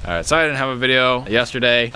Alright, so I didn't have a video yesterday.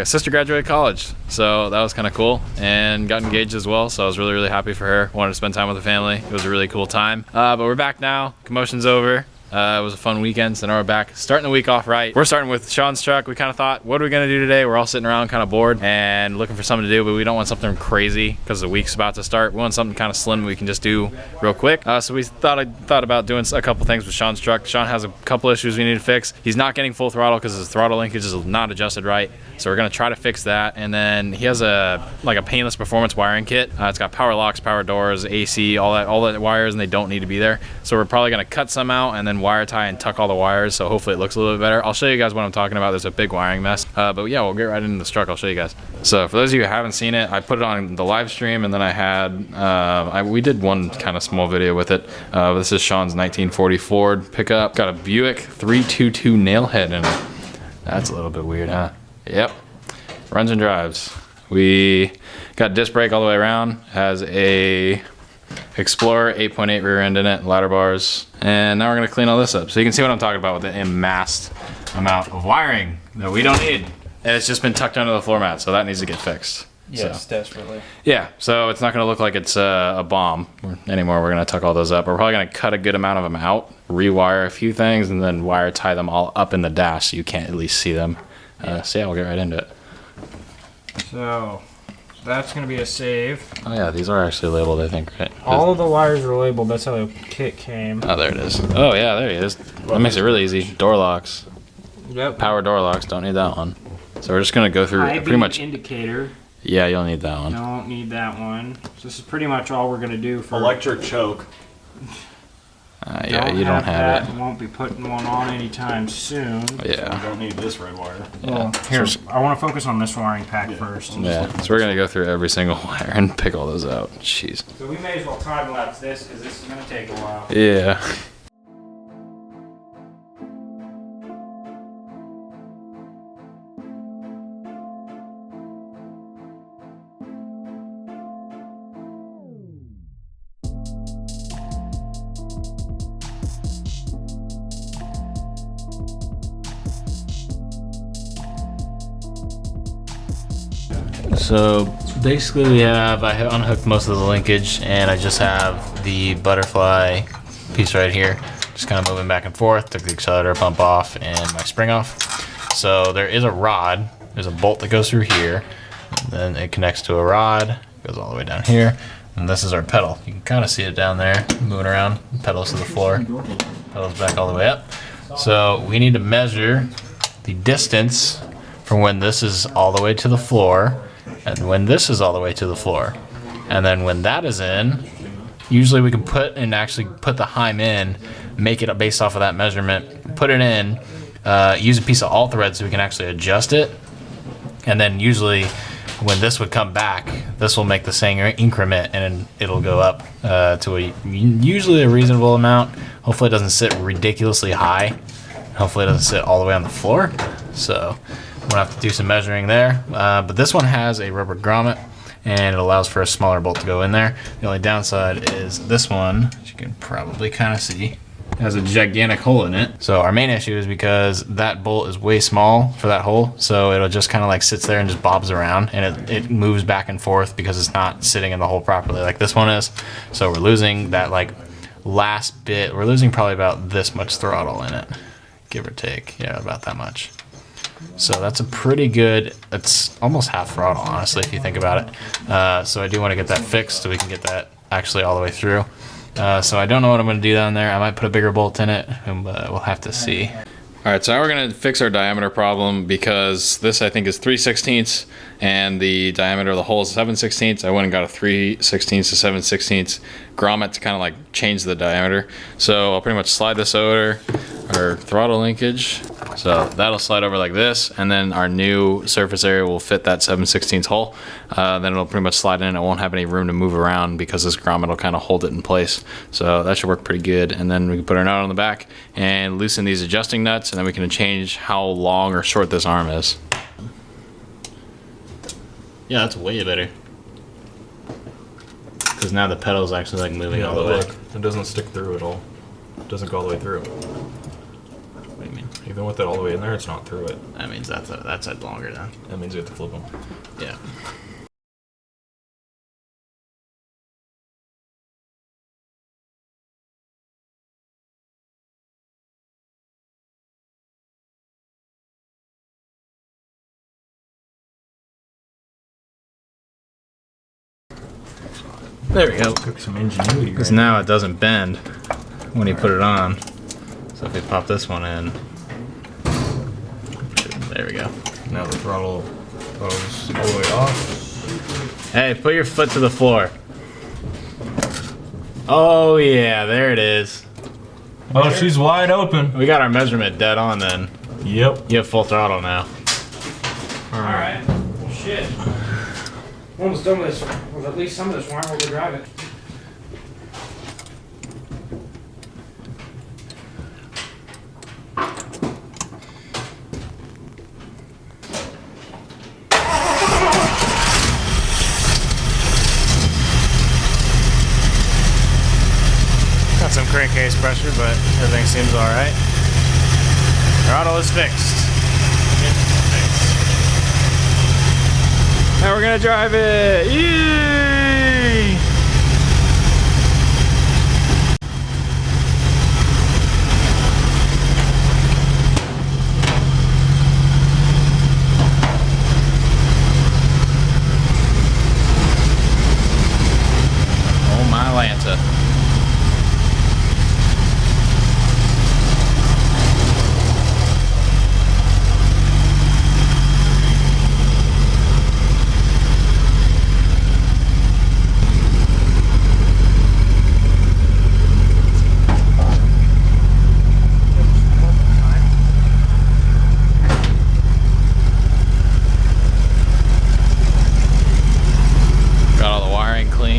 Sister graduated college, so that was kind of cool, and got engaged as well, so I was really happy for her. Wanted to spend time with the family. It was a really cool time. But we're back now. Commotion's over. It was a fun weekend, so now we're back. Starting the week off right. We're starting with Sean's truck. We kind of thought, what are we gonna do today? We're all sitting around kind of bored and looking for something to do, but we don't want something crazy because the week's about to start. We want something kind of slim we can just do real quick. So we thought about doing a couple things with Sean's truck. Sean has a couple issues we need to fix. He's not getting full throttle because his throttle linkage is not adjusted right. So we're gonna try to fix that. And then he has a painless performance wiring kit. It's got power locks, power doors, AC, all that wires, and they don't need to be there. So we're probably gonna cut some out and then wire tie and tuck all the wires, so hopefully it looks a little bit better. I'll show you guys what I'm talking about. There's a big wiring mess, but yeah, we'll get right into this truck. I'll show you guys. So for those of you who haven't seen it, I put it on the live stream, and then I had we did one kind of small video with it. This is Sean's 1940 Ford pickup. Got a Buick 322 nail head in it. That's a little bit weird, huh? Yep. Runs and drives. We got disc brake all the way around. Has a Explorer 8.8 rear end in it, ladder bars, and now we're gonna clean all this up. So you can see what I'm talking about with the amassed amount of wiring that we don't need. And it's just been tucked under the floor mat, so that needs to get fixed. Yes, so, desperately. Yeah, so it's not gonna look like it's a bomb anymore. We're gonna tuck all those up. We're probably gonna cut a good amount of them out, rewire a few things, and then wire tie them all up in the dash so you can't at least see them. So yeah, we'll get right into it. So that's going to be a save. Oh yeah, these are actually labeled, I think, right? All of the wires are labeled. That's how the kit came. Oh, there it is. Oh yeah, there he is. That makes it really easy. Door locks. Yep. Power door locks, don't need that one. So we're just gonna go through pretty much. Indicator. Yeah, you'll need that one. Don't need that one. So this is pretty much all we're gonna do for electric choke. Yeah, you don't have it. Won't be putting one on anytime soon. Yeah. So we don't need this red wire. Well, here's. I want to focus on this wiring pack first. Yeah. So we're gonna go through every single wire and pick all those out. Jeez. So we may as well time lapse this because this is gonna take a while. Yeah. So basically I unhooked most of the linkage, and I just have the butterfly piece right here. Just kind of moving back and forth, took the accelerator pump off and my spring off. So there is a rod, there's a bolt that goes through here, and then it connects to a rod, goes all the way down here, and this is our pedal. You can kind of see it down there, moving around, pedals to the floor, pedals back all the way up. So we need to measure the distance from when this is all the way to the floor and when this is all the way to the floor. And then when that is in, usually we can actually put the Heim in, make it based off of that measurement, put it in, use a piece of all thread so we can actually adjust it. And then usually when this would come back, this will make the same increment, and it'll go up to usually a reasonable amount. Hopefully it doesn't sit ridiculously high. Hopefully it doesn't sit all the way on the floor. So we'll have to do some measuring there. But this one has a rubber grommet, and it allows for a smaller bolt to go in there. The only downside is this one, as you can probably kind of see, has a gigantic hole in it. So our main issue is because that bolt is way small for that hole, so it'll just kind of like sits there and just bobs around, and it moves back and forth because it's not sitting in the hole properly like this one is. So we're losing that like last bit. We're losing probably about this much throttle in it, give or take. Yeah, about that much. So that's a pretty good, it's almost half throttle, honestly, if you think about it. So I do want to get that fixed so we can get that actually all the way through. So I don't know what I'm going to do down there. I might put a bigger bolt in it, and we'll have to see. Alright, so now we're going to fix our diameter problem, because this I think is 3/16 and the diameter of the hole is 7/16. I went and got a 3/16 to 7/16 grommet to kind of like change the diameter. So I'll pretty much slide this over our throttle linkage. So that'll slide over like this, and then our new surface area will fit that 7/16 hole. Then it'll pretty much slide in. It won't have any room to move around because this grommet will kind of hold it in place. So that should work pretty good. And then we can put our nut on the back and loosen these adjusting nuts, and then we can change how long or short this arm is. Yeah, that's way better. Because now the pedal is actually like moving all the way. It doesn't stick through at all. It doesn't go all the way through. What do you mean? Even with it all the way in there, it's not through it. That means that side's longer then. That means you have to flip them. Yeah. There we go. Took some ingenuity. Because now it doesn't bend when you put it on. So if we pop this one in, there we go. Now the throttle goes all the way off. Hey, put your foot to the floor. Oh yeah, there it is. Oh, she's wide open. We got our measurement dead on then. Yep. You have full throttle now. Alright. Well, shit. We're almost done with this, with at least some of this warrant. We'll go drive it. Got some crankcase pressure, but everything seems alright. Throttle is fixed. Now we're gonna drive it! Yay! Oh my Lanta.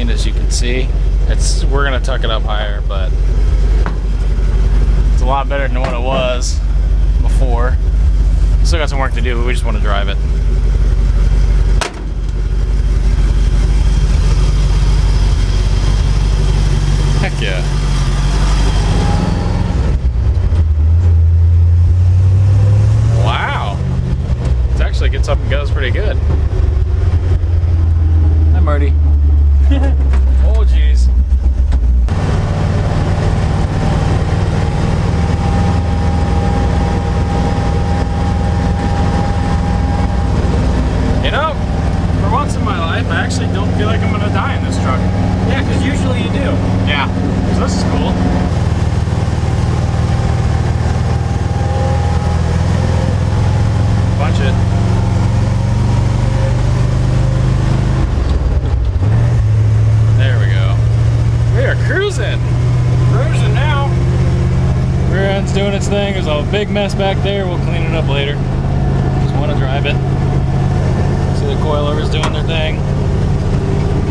As you can see, we're gonna tuck it up higher, but it's a lot better than what it was before. Still got some work to do, but we just want to drive it. Heck yeah. Wow. It actually gets up and goes pretty good. Hi, Marty. Oh jeez. You know, for once in my life, I actually don't feel like I'm gonna die in this truck. Yeah, because usually you do. Yeah, so this is cool. Bunch it. Cruising! Cruising now! Rear end's doing its thing. There's a big mess back there. We'll clean it up later. Just want to drive it. See the coilovers doing their thing.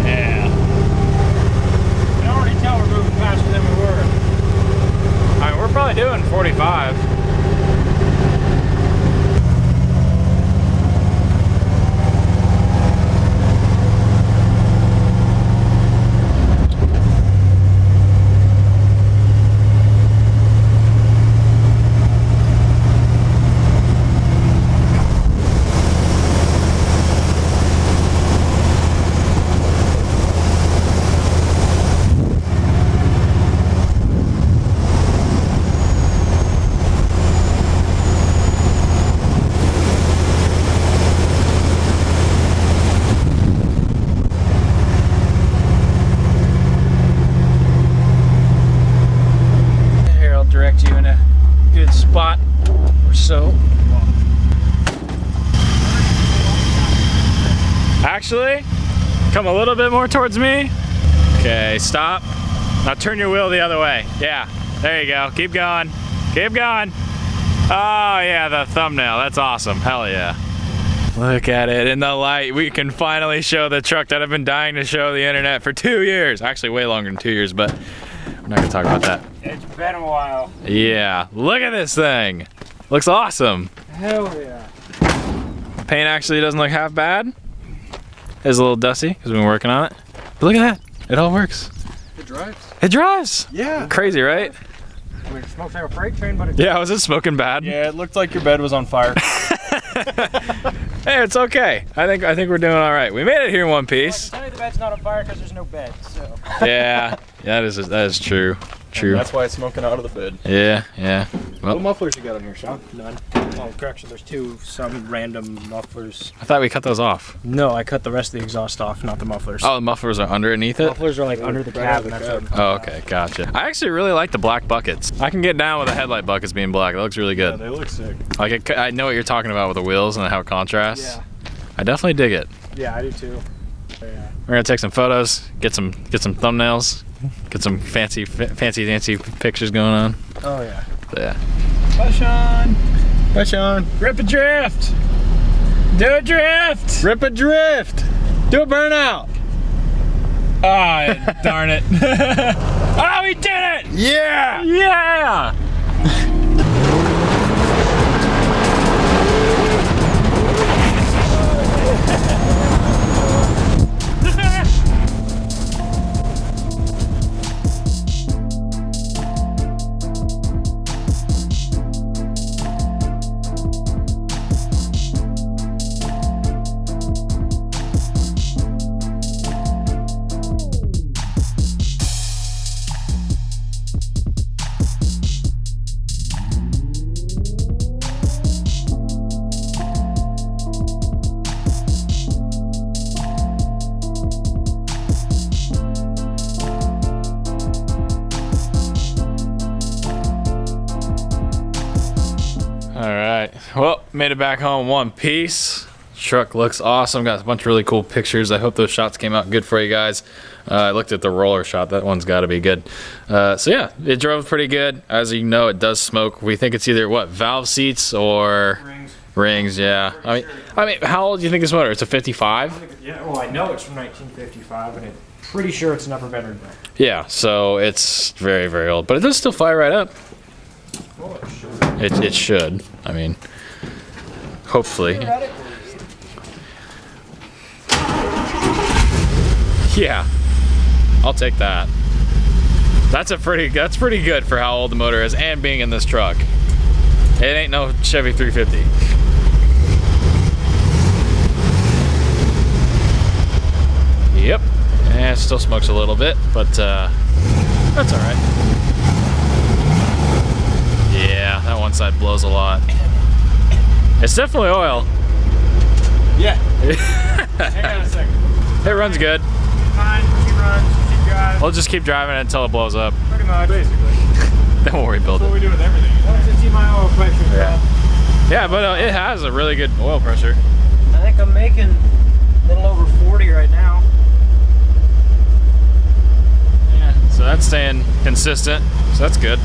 Yeah. I can already tell we're moving faster than we were. I mean, we're probably doing 45. Direct you in a good spot or so. Actually, come a little bit more towards me. Okay, stop. Now turn your wheel the other way. Yeah, there you go. Keep going. Keep going. Oh yeah, the thumbnail. That's awesome. Hell yeah. Look at it in the light. We can finally show the truck that I've been dying to show the internet for 2 years. Actually, way longer than 2 years, but I'm not gonna talk about that. It's been a while. Yeah, look at this thing. Looks awesome. Hell yeah. Paint actually doesn't look half bad. It's a little dusty because we've been working on it. But look at that. It all works. It drives. It drives. Yeah. Crazy, right? I mean, it smokes like a freight train, but it's... Yeah, was it smoking bad? Yeah, it looked like your bed was on fire. Hey, it's okay. I think we're doing all right. We made it here in one piece. Well, I can tell you the bed's not on fire because there's no bed, so... Yeah, that is true. True. And that's why it's smoking out of the bed. Yeah, yeah. Well, What mufflers you got on here, Sean? None. Oh, correction, there's some random mufflers. I thought we cut those off. No, I cut the rest of the exhaust off, not the mufflers. Oh, the mufflers are underneath it? Mufflers are like under the cab, and that's what... Oh, okay, gotcha. I actually really like the black buckets. I can get down with the headlight buckets being black. It looks really Yeah, good. they look sick. Like I know what you're talking about with the wheels and how it contrasts. Yeah. I definitely dig it. Yeah, I do too. Yeah. We're gonna take some photos, get some thumbnails, get some fancy dancy pictures going on. Oh, yeah. So, yeah. Bye, Sean. Bye, Sean. Rip a drift. Do a drift. Rip a drift. Do a burnout. Ah, darn it. Oh, we did it! Yeah! Yeah! Alright, well, made it back home in one piece. Truck looks awesome, got a bunch of really cool pictures. I hope those shots came out good for you guys. I looked at the roller shot, that one's got to be good. So yeah, it drove pretty good. As you know, it does smoke. We think it's either, what, valve seats or... Rings, yeah. I mean, how old do you think this motor? It's a 55? Yeah, well, I know it's from 1955, and I'm pretty sure it's an upper bedroom. Yeah, so it's very, very old. But it does still fire right up. Well, it should. It should. I mean, hopefully. Yeah, I'll take that. That's pretty good for how old the motor is and being in this truck. It ain't no Chevy 350. Yep, and it still smokes a little bit, but that's all right. Yeah, that one side blows a lot. It's definitely oil. Yeah. Hang on a second. It runs good. Fine, she runs, she drives. We'll just keep driving it until it blows up. Pretty much. Basically. Then we'll rebuild That's what it. we do with everything. Once I see my oil pressure drop. Yeah, but it has a really good oil pressure. I think I'm making a little over 40 right now. Yeah, so that's staying consistent, so that's good.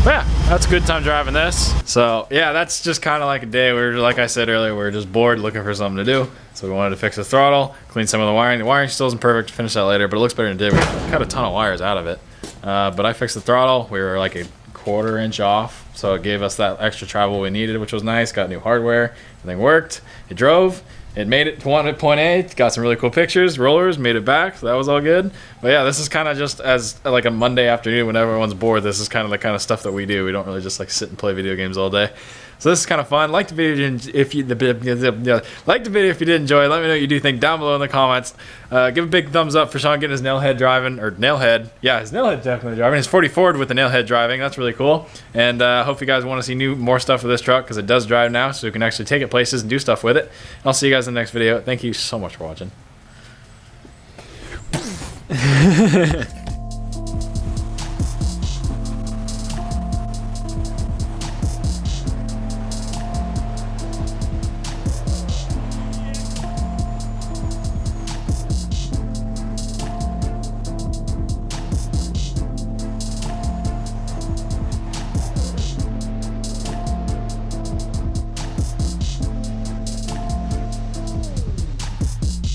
But yeah, that's a good time driving this. So yeah, that's just kind of like a day. Like I said earlier, we were just bored looking for something to do. So we wanted to fix the throttle, clean some of the wiring. The wiring still isn't perfect, finish that later, but it looks better than it did. We cut a ton of wires out of it. But I fixed the throttle. We were like a 1/4 inch off, so it gave us that extra travel we needed, which was nice. Got new hardware, everything worked. It drove. It made it to point A, got some really cool pictures, rollers, made it back, so that was all good. But yeah, this is kind of just as like a Monday afternoon when everyone's bored, this is kind of the kind of stuff that we do. We don't really just like sit and play video games all day. So this is kind of fun. Like the video if you like the video if you did enjoy it. Let me know what you do think down below in the comments. Give a big thumbs up for Sean getting his nailhead driving, or nailhead. Yeah, his nailhead definitely driving. His 40 Ford with the nailhead driving. That's really cool. And hope you guys want to see more stuff with this truck because it does drive now, so you can actually take it places and do stuff with it. And I'll see you guys in the next video. Thank you so much for watching.